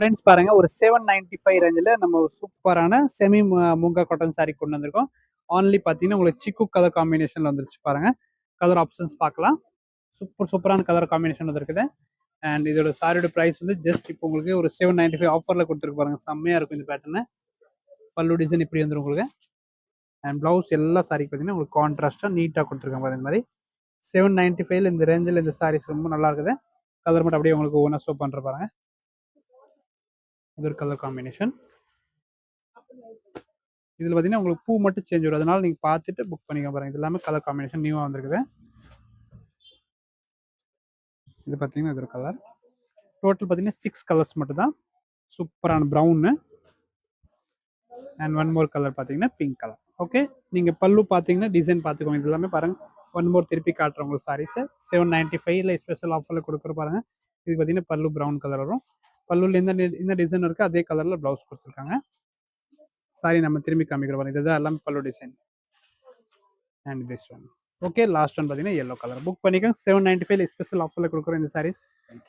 Friends பாருங்க ஒரு 795 ரேஞ்சில் நம்ம சூப்பரான செமி மூங்கா காட்டன் saree கொண்டு வந்திருக்கோம். ஆன்லி பார்த்தீங்கன்னா உங்களுக்கு சிக்கு கலர் காம்பினேஷன்ல வந்துருச்சு பாருங்க. கலர் ஆப்ஷன்ஸ் பார்க்கலாம். சூப்பரான கலர் காம்பினேஷன் வந்துருக்குது. அண்ட் இதோட சாரியோட ப்ரைஸ் வந்து ஜஸ்ட் இப்போ உங்களுக்கு ஒரு 795 ஆஃபரில் கொடுத்துருக்கு பாருங்க. செம்மையாக இருக்கும் இந்த பேட்டர்னு. பல்லு டிசைன் இப்படி வந்துடும் உங்களுக்கு. அண்ட் ப்ளவுஸ் எல்லா சாரிக்கு பார்த்தீங்கன்னா உங்களுக்கு கான்ட்ராஸ்ட்டாக நீட்டாக கொடுத்துருக்காங்க பாருங்க. இந்த மாதிரி 795 இந்த ரேஞ்சில் இந்த சாரீஸ் ரொம்ப நல்லா இருக்குது. கலர் மட்டும் அப்படியே உங்களுக்கு ஒவ்வொன்றா ஷோ பண்ணுற பாருங்க. இது ஒரு கலர் காம்பினேஷன். இதில் பார்த்தீங்கன்னா உங்களுக்கு பூ மட்டும் சேஞ்ச் வரும். அதனால நீங்கள் பார்த்துட்டு புக் பண்ணிக்க பாருங்க. இது எல்லாமே கலர் காம்பினேஷன் நியூவாக வந்திருக்குது. இது பார்த்தீங்கன்னா இது ஒரு கலர். டோட்டல் பார்த்தீங்கன்னா 6 கலர்ஸ் மட்டும் தான். சூப்பரான brown and one more colour பார்த்தீங்கன்னா பிங்க் கலர். ஓகே, நீங்கள் பல்லு பார்த்தீங்கன்னா டிசைன் பார்த்துக்கோங்க. இது எல்லாமே பாருங்க. ஒன் மோர் திருப்பி காட்டுறேன் உங்களுக்கு சாரீஸ் 795 ஸ்பெஷல் ஆஃபரில் கொடுக்குற பாருங்க. இது பார்த்தீங்கன்னா பல்லு ப்ரௌன் கலர் வரும். பல்லுல இந்த டிசைன் இருக்குது அதே கலரில் ப்ளவுஸ் கொடுத்துருக்காங்க. சாரி நம்ம திரும்பி காமிக்கிறோம் பாருங்க. இதுதான் எல்லாமே பல்லு design. And this one. Okay, last one பார்த்தீங்கன்னா yellow கலர். புக் பண்ணிக்கோங்க. 795 ஸ்பெஷல் ஆஃபரில் கொடுக்குறோம் இந்த சாரீஸ். தேங்க்யூ.